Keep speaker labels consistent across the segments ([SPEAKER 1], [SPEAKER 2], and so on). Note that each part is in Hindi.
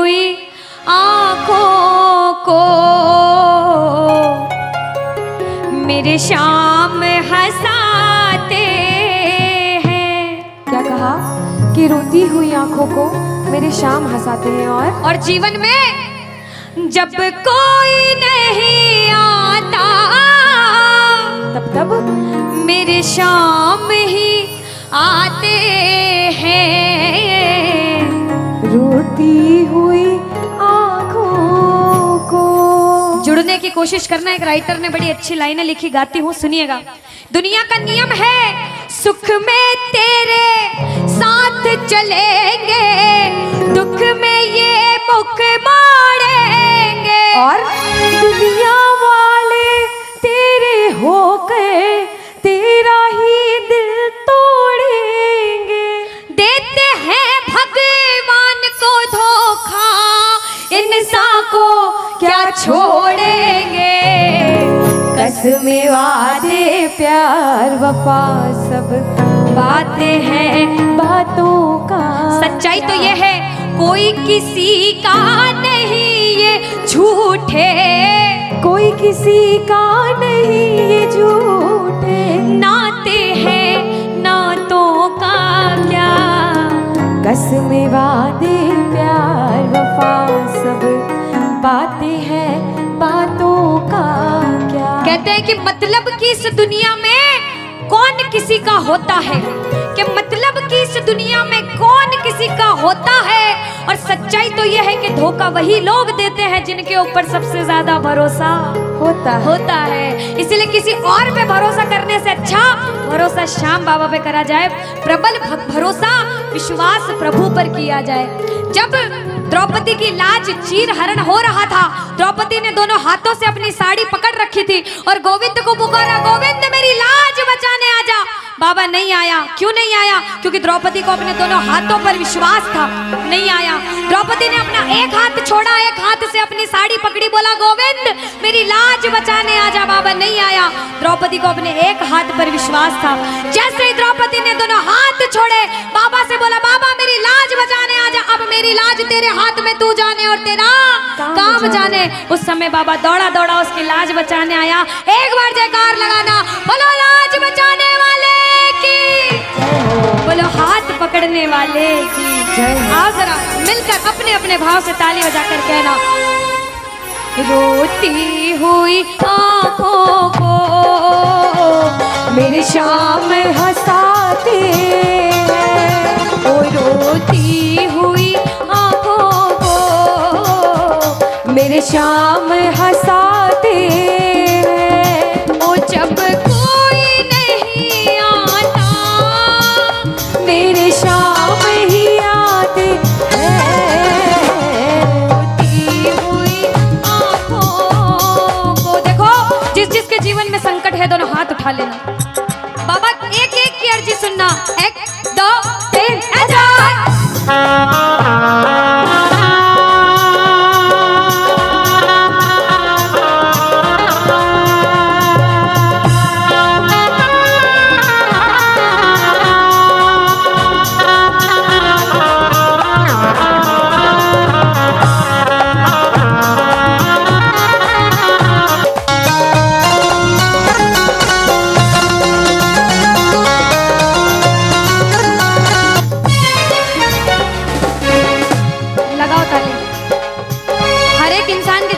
[SPEAKER 1] हुई आंखों को मेरे शाम हंसाते हैं।
[SPEAKER 2] क्या कहा कि रोती हुई आंखों को मेरे शाम हंसाते हैं।
[SPEAKER 1] और जीवन में जब कोई नहीं आता
[SPEAKER 2] तब
[SPEAKER 1] मेरे शाम ही आते हैं।
[SPEAKER 2] रोती हुई आंखों को।
[SPEAKER 1] जुड़ने की कोशिश करना। एक राइटर ने बड़ी अच्छी लाइनें लिखी, गाती हूँ, सुनिएगा। दुनिया का नियम है सुख में तेरे साथ चलेंगे, दुख में ये मुख मोड़ेंगे।
[SPEAKER 2] और दुनिया वाले तेरे होकर तेरा ही दिल तोड़ेंगे।
[SPEAKER 1] देते हैं भगवान को धोखा, इंसान को क्या छोड़ेंगे।
[SPEAKER 2] कसमें वादे प्यार वफा सब बातें हैं बातों का।
[SPEAKER 1] सच्चाई तो ये है कोई किसी का नहीं ये झूठे,
[SPEAKER 2] कोई किसी का नहीं ये झूठे।
[SPEAKER 1] नाते हैं नातों का क्या।
[SPEAKER 2] कसमें वादे प्यार वफा सब बातें हैं बातों का क्या।
[SPEAKER 1] कहते हैं कि मतलब की इस दुनिया में कौन किसी का होता है, कि मतलब कि इस दुनिया में कौन किसी का होता है। और सच्चाई तो यह है कि धोखा वही लोग देते हैं जिनके ऊपर सबसे ज्यादा भरोसा होता है। इसलिए किसी और पे भरोसा करने से अच्छा भरोसा श्याम बाबा पे करा जाए। प्रबल भरोसा विश्वास प्रभु पर किया जाए। जब द्रौपदी की लाज चीर हरण हो रहा था, द्रौपदी ने दोनों हाथों से अपनी साड़ी पकड़ रखी थी और गोविंद को पुकारा, गोविंद मेरी लाज बचाने आजा। बाबा नहीं आया। क्यों नहीं आया? क्योंकि द्रौपदी को अपने दोनों हाथों पर विश्वास था। नहीं आया। द्रौपदी ने अपना एक हाथ छोड़ा, एक हाथ से अपनी साड़ी पकड़ी, बोला गोविंद मेरी लाज बचाने आजा। बाबा नहीं आया। द्रौपदी को अपने एक हाथ पर विश्वास था। जैसे ही द्रौपदी ने दोनों हाथ छोड़े, बाबा से बोला बाबा मेरी लाज बचाने आजा। अब मेरी लाज तेरे हाथ में, तू जाने और तेरा काम जाने। उस समय बाबा दौड़ा दौड़ा उसकी लाज बचाने आया। एक बार जयकार लगाना, बोलो लाज बचाने वाले की, बोलो हाथ पकड़ने वाले की जय। आओ जरा मिलकर अपने अपने भाव से ताली बजाकर कहना, रोती हुई आंखों को
[SPEAKER 2] मेरे शाम हंसाते हैं।
[SPEAKER 1] ओ रोती हुई आंखों को
[SPEAKER 2] मेरे शाम हंसाते हैं।
[SPEAKER 1] ओ जब कोई नहीं आता
[SPEAKER 2] मेरे शाम ही आते हैं।
[SPEAKER 1] रोती हुई आंखों को। देखो जिस जिसके जीवन में संकट है दोनों हाथ उठा लेना। बाबा एक एक की अर्जी सुनना। 1 2 3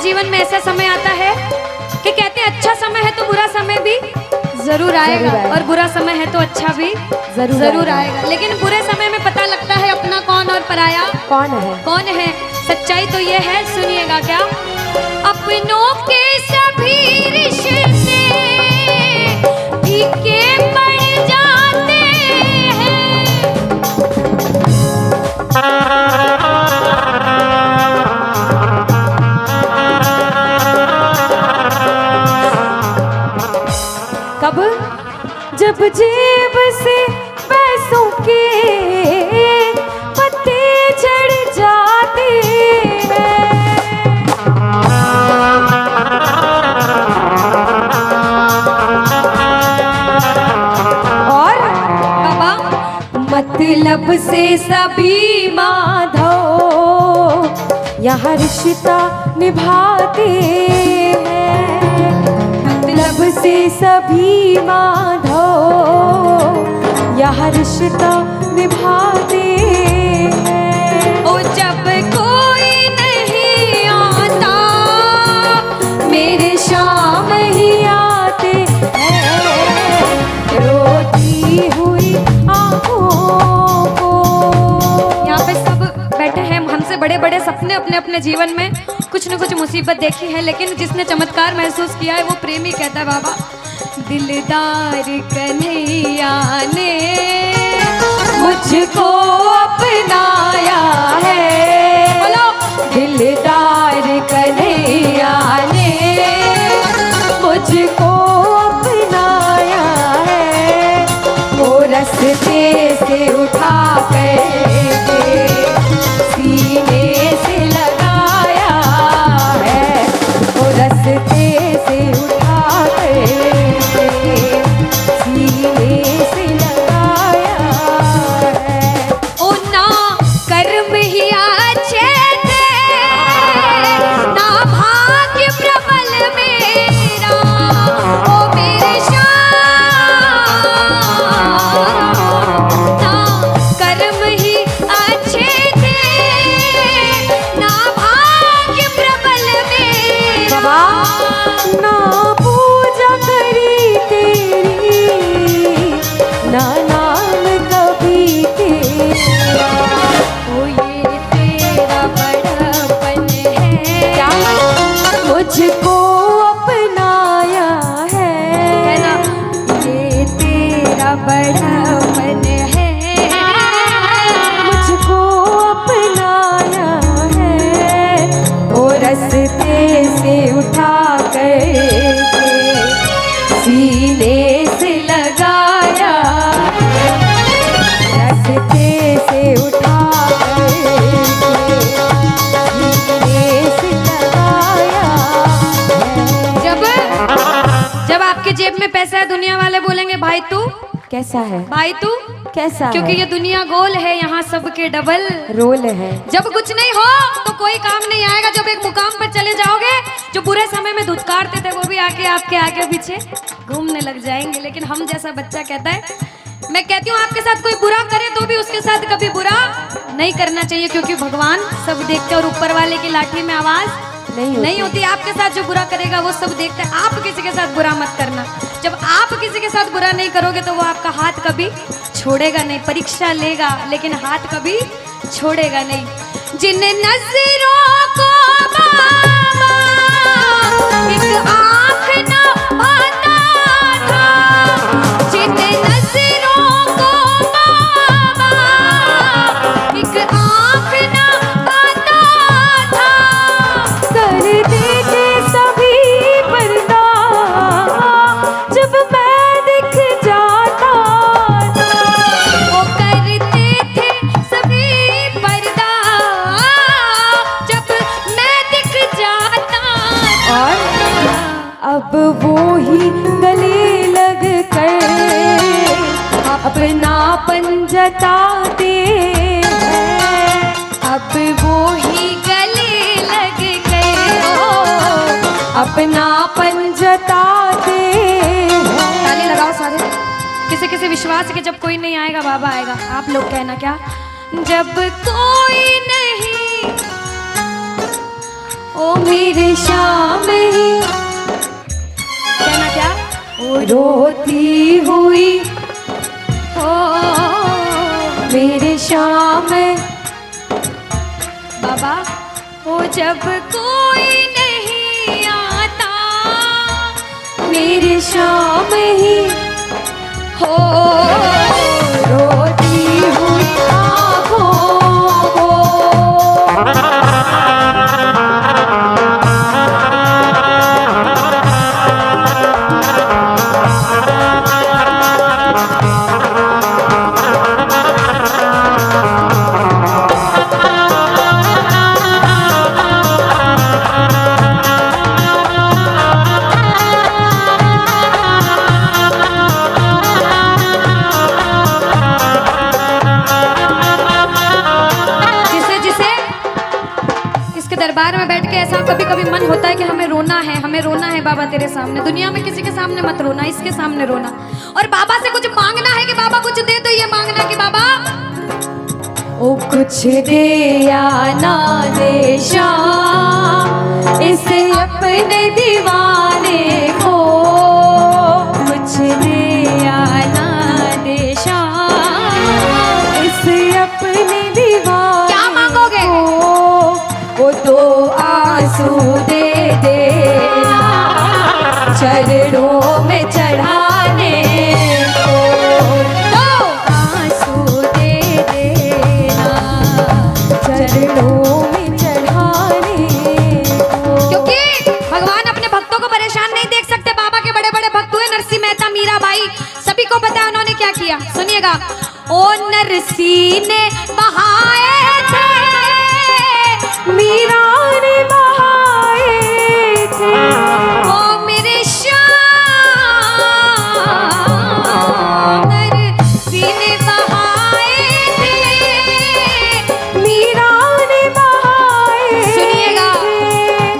[SPEAKER 1] जीवन में ऐसा समय आता है कि कहते हैं अच्छा समय है तो बुरा समय भी जरूर आएगा, और बुरा समय है तो अच्छा भी जरूर आएगा। लेकिन बुरे समय में पता लगता है अपना कौन और पराया कौन है। सच्चाई तो ये है, सुनिएगा क्या, अपनों के सभी रिश्ते फीके पड़ जाते हैं।
[SPEAKER 2] कब? जब जेब से पैसों के पत्ते झड़ जाते हैं। और
[SPEAKER 1] बाबा
[SPEAKER 2] मतलब से सभी माधव यहाँ रिश्ता निभाते हैं, मतलब से सभी माधो यहाँ रिश्ता निभाते हैं।
[SPEAKER 1] ओ जब कोई नहीं आता
[SPEAKER 2] मेरे शाम ही आते हैं, रोती हुई आँखों को।
[SPEAKER 1] यहाँ पे सब बैठे हैं, हमसे बड़े बड़े सपने अपने अपने जीवन में कुछ न कुछ मुसीबत देखी है, लेकिन जिसने चमत्कार महसूस किया है वो प्रेमी कहता है बाबा, दिलदार कन्हैया ने
[SPEAKER 2] मुझको अपनाया है,
[SPEAKER 1] बोलो
[SPEAKER 2] दिलदार कन्हैया ने मुझको अपनाया है, वो रस्ते से उठा कर सीने से लगाया है, वो रस्ते से उठा कर सीने से लगाया है।
[SPEAKER 1] ओ ना कर्म ही अच्छे थे, ना भाग्य प्रबल मेरा, ओ मेरे श्याम, ना कर्म ही अच्छे थे, ना भाग्य प्रबल मेरा।
[SPEAKER 2] बाबा ना पूजा करी तेरी, ना नाम कभी तेरा,
[SPEAKER 1] ओ ये तेरा बड़पन है,
[SPEAKER 2] क्या मुझको अपनाया है,
[SPEAKER 1] कहना ये तेरा बड़पन है,
[SPEAKER 2] मुझको अपनाया है, वो रस्ते से उठा कर सीने से लगाया, रस्ते से उठा कर सीने से लगाया है।
[SPEAKER 1] जब आपके जेब में पैसा है दुनिया वाले बोलेंगे भाई तू,
[SPEAKER 2] कैसा है,
[SPEAKER 1] भाई तू,
[SPEAKER 2] कैसा
[SPEAKER 1] क्योंकि
[SPEAKER 2] है?
[SPEAKER 1] ये दुनिया गोल है, यहाँ सबके डबल
[SPEAKER 2] रोल है।
[SPEAKER 1] जब कुछ नहीं हो तो कोई काम नहीं आएगा, जब एक मुकाम पर चले जाओगे जो बुरे समय में धुतकारते थे वो भी आके आपके आगे पीछे घूमने लग जाएंगे। लेकिन हम जैसा बच्चा कहता है, मैं कहती हूँ आपके साथ कोई बुरा करे तो भी उसके साथ कभी बुरा नहीं करना चाहिए, क्योंकि भगवान सब देखते हैं और ऊपर वाले की लाठी में आवाज नहीं होती। आपके साथ जो बुरा करेगा वो सब देखते हैं, आप किसी के साथ बुरा मत करना। जब आप किसी के साथ बुरा नहीं करोगे तो वो आपका हाथ कभी छोड़ेगा नहीं, परीक्षा लेगा लेकिन हाथ कभी छोड़ेगा नहीं। जिन नजरों को बाबा एक आँख न पाता था, जिन नजरों को बाबा एक आँख न पाता था,
[SPEAKER 2] कर देते सभी पर्दा जब मैं दिख जाता था,
[SPEAKER 1] वो करते थे सभी पर्दा जब मैं दिख जाता था।
[SPEAKER 2] और अब वो ही गले लग कर अपनापन जताते हैं,
[SPEAKER 1] अब वो ही गले लग गए,
[SPEAKER 2] अपनापन जताते हैं।
[SPEAKER 1] ताली लगाओ सारे। किसी किसी विश्वास के जब कोई नहीं आएगा बाबा आएगा। आप लोग कहना क्या, जब कोई नहीं
[SPEAKER 2] ओ मेरे शाम ही,
[SPEAKER 1] कहना क्या,
[SPEAKER 2] ओ रोती हुई
[SPEAKER 1] हो
[SPEAKER 2] मेरे शाम,
[SPEAKER 1] बाबा हो जब कोई नहीं आता
[SPEAKER 2] मेरे शाम ही
[SPEAKER 1] हो,
[SPEAKER 2] रोती हुई आँखों को।
[SPEAKER 1] दरबार में बैठ के ऐसा कभी कभी मन होता है कि हमें रोना है बाबा तेरे सामने। दुनिया में किसी के सामने मत रोना, इसके सामने रोना। और बाबा से कुछ मांगना है कि बाबा कुछ दे, तो ये मांगना कि बाबा
[SPEAKER 2] ओ कुछ दे या ना दे श्याम इस अपने दीवाने को, कुछ दे या ना दे श्याम इस अपने दीवाने।
[SPEAKER 1] क्या मांगोगे?
[SPEAKER 2] वो दो आंसू दे देना चरणों में चढ़ाने को,
[SPEAKER 1] दो
[SPEAKER 2] आंसू दे देना चरणों में चढ़ाने को।
[SPEAKER 1] क्योंकि भगवान अपने भक्तों को परेशान नहीं देख सकते। बाबा के बड़े बड़े भक्त हुए नरसिंह मेहता, मीराबाई, सभी को पता है उन्होंने क्या किया। सुनिएगा। ओ नरसिंह ने बहाए थे,
[SPEAKER 2] मीरा ने बहाए थे,
[SPEAKER 1] ओ मेरे श्याम नरसिंह ने बहाए थे,
[SPEAKER 2] मीरा ने बहाए।
[SPEAKER 1] सुनिएगा।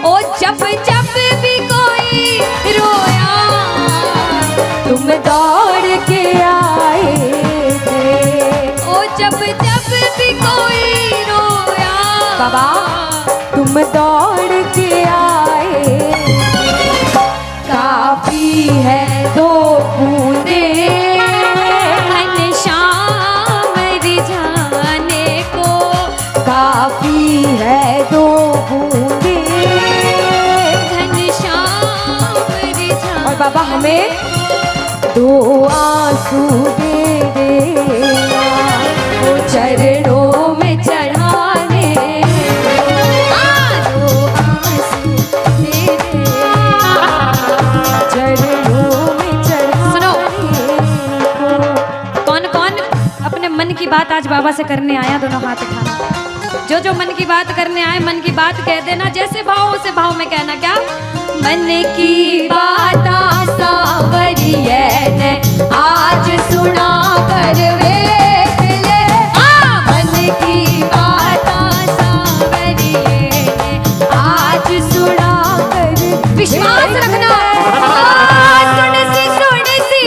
[SPEAKER 1] ओ जब जब भी कोई रोया
[SPEAKER 2] तुम दौड़ के आए थे,
[SPEAKER 1] ओ जब जब भी कोई रोया
[SPEAKER 2] बाबा तुम दौड़ के आए। काफी है दो बूंदे
[SPEAKER 1] घनश्याम रिझाने को,
[SPEAKER 2] काफी है दो बूंदे।
[SPEAKER 1] घनश्याम रिझाने।
[SPEAKER 2] और बाबा हमें दो आंसू दे देना वो चरणों में चढ़ाने को, दो आंसू दे देना चरणों में चढ़ाने को।
[SPEAKER 1] कौन कौन अपने मन की बात आज बाबा से करने आया? दोनों हाथ उठाना। जो जो मन की बात करने आए, मन की बात कह देना। जैसे भाव उसे भाव में कहना। क्या? मन की बात सावरिये ने आज सुना कर वेख ले। मन की बात सावरिये ने आज सुना कर। विश्वास रखना। सुन सी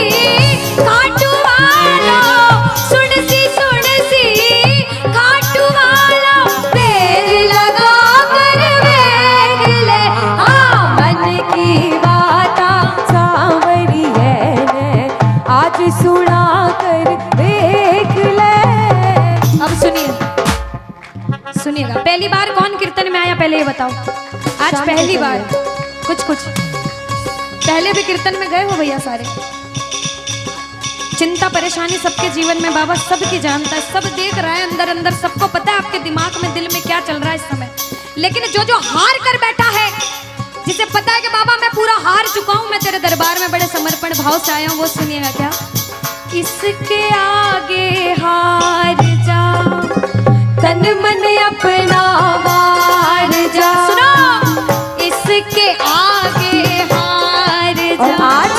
[SPEAKER 1] खाटू वाला, सुन सी खाटू वाला, देर लगा कर वेख ले। मन की बात
[SPEAKER 2] सांवरिये ने आज सुना कर देख ले।
[SPEAKER 1] अब सुनिएगा। पहली बार कौन कीर्तन में आया पहले ये बताओ। आज
[SPEAKER 2] शाम
[SPEAKER 1] पहली
[SPEAKER 2] को
[SPEAKER 1] बार। कुछ पहले भी कीर्तन में गए हो भैया सारे? चिंता परेशानी सबके जीवन में बाबा सबकी जानता है, सब देख रहा है अंदर अंदर, सबको पता है आपके दिमाग में दिल में क्या चल रहा है इस समय। लेकिन जो जो हार कर बैठा है, जिसे पता है कि बाबा मैं पूरा हार चुका हूं, मैं तेरे दरबार में बड़े समर्पण भाव से आया हूं, वो सुनिएगा। क्या? इसके आगे हार जा,
[SPEAKER 2] तन मन अपना वार जा।
[SPEAKER 1] सुनो। इसके आगे हार
[SPEAKER 2] और
[SPEAKER 1] जा।
[SPEAKER 2] आज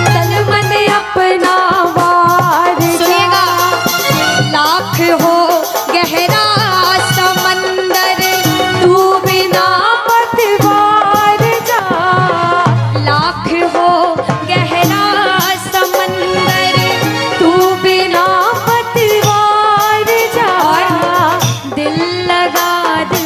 [SPEAKER 2] तन मन अपना वार जा।
[SPEAKER 1] सुनिएगा। लाख हो गहरा समंदर,
[SPEAKER 2] तू बिना पतवार जा।
[SPEAKER 1] लाख हो गहरा समंदर,
[SPEAKER 2] तू बिना पतवार जा।
[SPEAKER 1] दिल लगा दे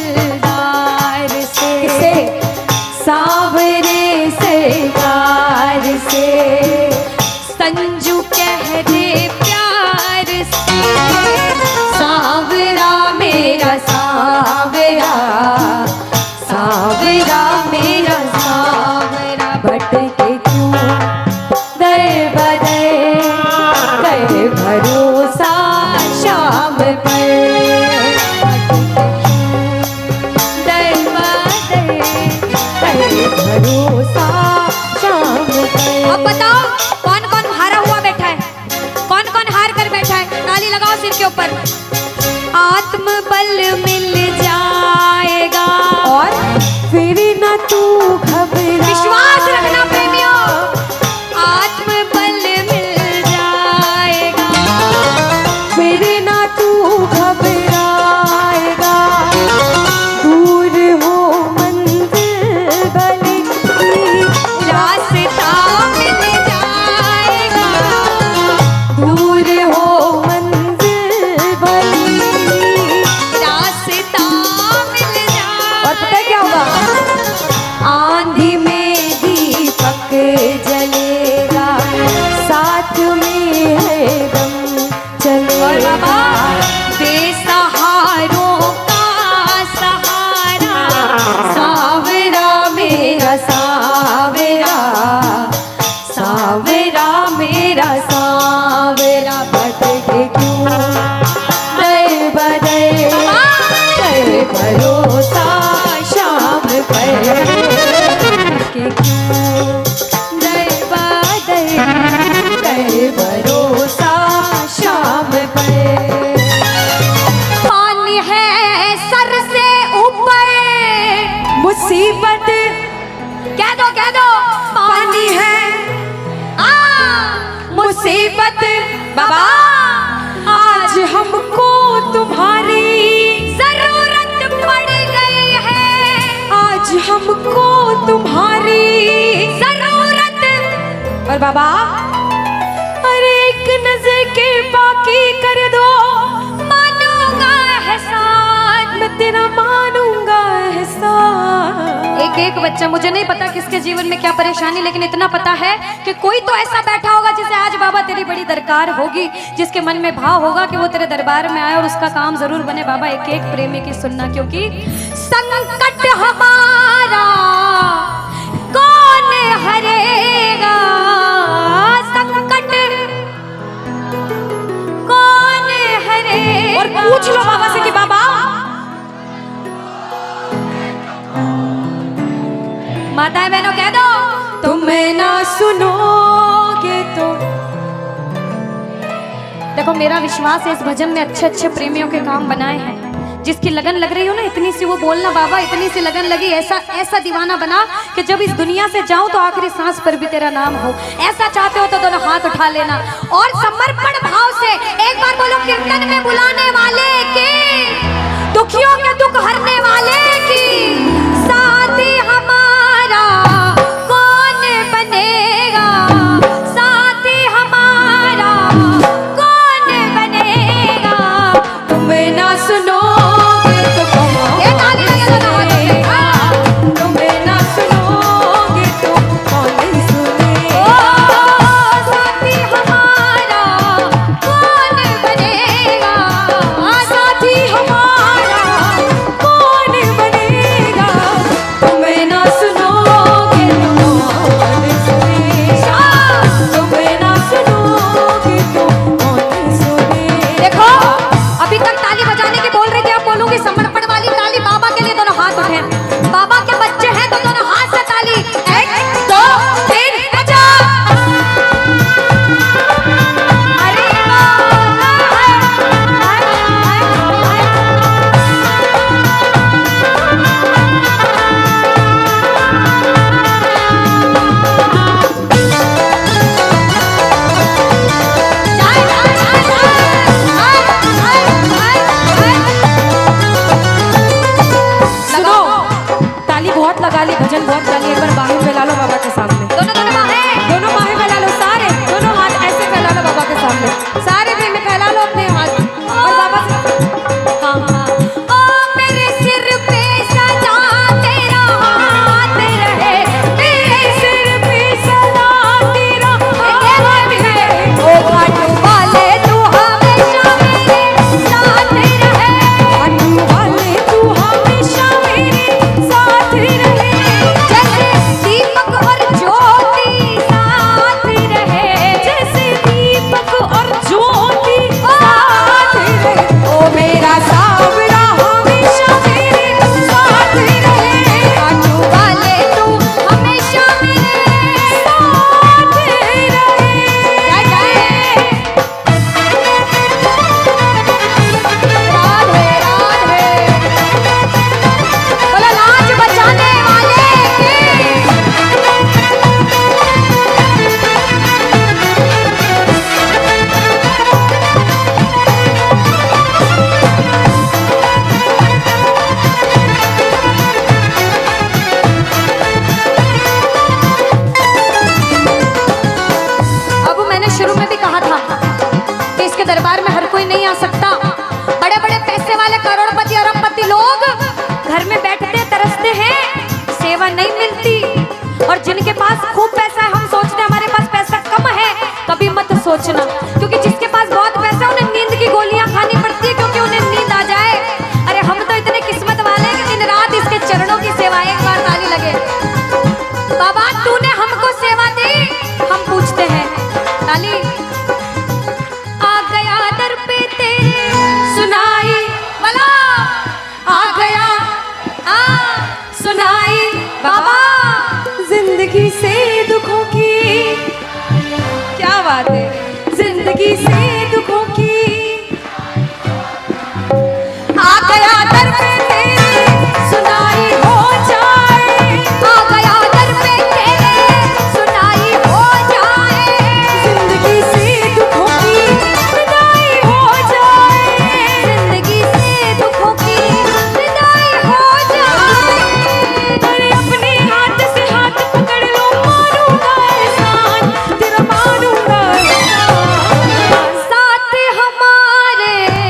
[SPEAKER 2] मुसीबत
[SPEAKER 1] कह दो
[SPEAKER 2] पानी है, मुसीबत बाबा आज हमको तुम्हारी
[SPEAKER 1] जरूरत पड़ गई है,
[SPEAKER 2] आज हमको तुम्हारी
[SPEAKER 1] जरूरत।
[SPEAKER 2] और बाबा अरे एक नजर के बाकी कर दो,
[SPEAKER 1] मानूंगा एहसान,
[SPEAKER 2] मैं तेरा मानूंगा एहसान।
[SPEAKER 1] एक बच्चा, मुझे नहीं पता किसके जीवन में क्या परेशानी, लेकिन इतना पता है कि कोई तो ऐसा बैठा होगा जिसे आज बाबा तेरी बड़ी दरकार होगी, जिसके मन में भाव होगा कि वो तेरे दरबार में आए और उसका काम जरूर बने। बाबा एक एक प्रेमी की सुनना, क्योंकि संकट हमारा कौन हरेगा, संकट कौन हरेगा।
[SPEAKER 2] और पूछ लो बाबा से कि बाबा
[SPEAKER 1] माताएं बहनों कह दो,
[SPEAKER 2] तुम ना सुनोगे तो।
[SPEAKER 1] देखो मेरा विश्वास है इस भजन में अच्छे अच्छे प्रेमियों के काम बनाए हैं। जिसकी लगन लग रही हो ना, इतनी सी वो बोलना बाबा, इतनी सी लगन लगी, ऐसा ऐसा दीवाना बना कि जब इस दुनिया से जाऊं तो आखिरी सांस पर भी तेरा नाम हो। ऐसा चाहते हो तो दोनों हाथ उठा लेना और समर्पण भाव से एक बार बोलो, कीर्तन में बुलाने वाले की, दुखियों के दुख हरने वाले की, साथी हमारा कौन बनेगा, साथी हमारा कौन बनेगा।
[SPEAKER 2] तुम ना सुनोगे तो कौन सुनेगा, तुम ना सुनोगे तो कौन सुनेगा।
[SPEAKER 1] साथी हमारा कौन बनेगा,
[SPEAKER 2] साथी हमारा कौन बनेगा, तुम ना सुनोगे तो कौन सुनेगा, तुम ना सुनोगे तो कौन सुनेगा।
[SPEAKER 1] देखो अभी तक ताली बजाने की बोल रही थी, अब बोलूंगी समर्पण वाली ताली। बाबा के लिए दोनों हाथ उठे, बाबा के बच्चे हैं तो दोनों हाथ से ताली, 1 2 3 बजा। अरे
[SPEAKER 2] सुनो, ताली बहुत लगा ली, भजन बहुत गा ली, एक बार बाहें फैला लो बाबा के सामने।
[SPEAKER 1] दोनों दोनों बाहें,
[SPEAKER 2] दोनों बाहें फैला लो, सारे दोनों हाथ ऐसे फैला लो बाबा के सामने, सारे प्रेमी फैला लो अपने हाथ और बाबा से हाँ हाँ।
[SPEAKER 1] ओ मेरे सिर पे सदा तेरा हाथ रहे, मेरे सिर पे सदा तेरा हाथ रहे, ओ घाटू वाले तू हमेशा मेरे साथ रहे,
[SPEAKER 2] घाटू वाले तू हमेशा मेरे साथ रहे,
[SPEAKER 1] जैसे दीपक और ज्योति साथ रहे,
[SPEAKER 2] जैसे दीपक और ज्योति साथ रहे, ओ मेरा सावरा हमेशा मेरे साथ रहे,
[SPEAKER 1] घाटू वाले तू हमेशा मेरे
[SPEAKER 2] साथ रहे।
[SPEAKER 1] जय जय राधे राधे, बोलो लाज बचाने वाले की। अब मैंने शुरू में भी कहा था कि इसके दरबार में हर कोई नहीं आ सकता। बड़े बड़े पैसे वाले करोड़पति अरबपति लोग घर में बैठते तरसते हैं, सेवा नहीं मिलती। और जिनके पास खूब पैसा है, हम सोचते हैं हमारे पास पैसा कम है, कभी मत सोचना, क्योंकि जिसके पास बहुत पैसा है उन्हें नींद की गोलियां खानी पड़ती है, क्योंकि उन्हें नींद आ जाए। अरे हम तो इतने किस्मत वाले हैं कि दिन रात इसके चरणों की सेवा, एक बार ताली लगे। बाबा तूने हमको सेवा दी, हम पूछते हैं ताली। आ गया दर पे तेरे
[SPEAKER 2] सुनाई
[SPEAKER 1] वाला,
[SPEAKER 2] आ गया
[SPEAKER 1] सुनाई बाबा।
[SPEAKER 2] जिंदगी से दुखों की, क्या बात है, जिंदगी से दुखों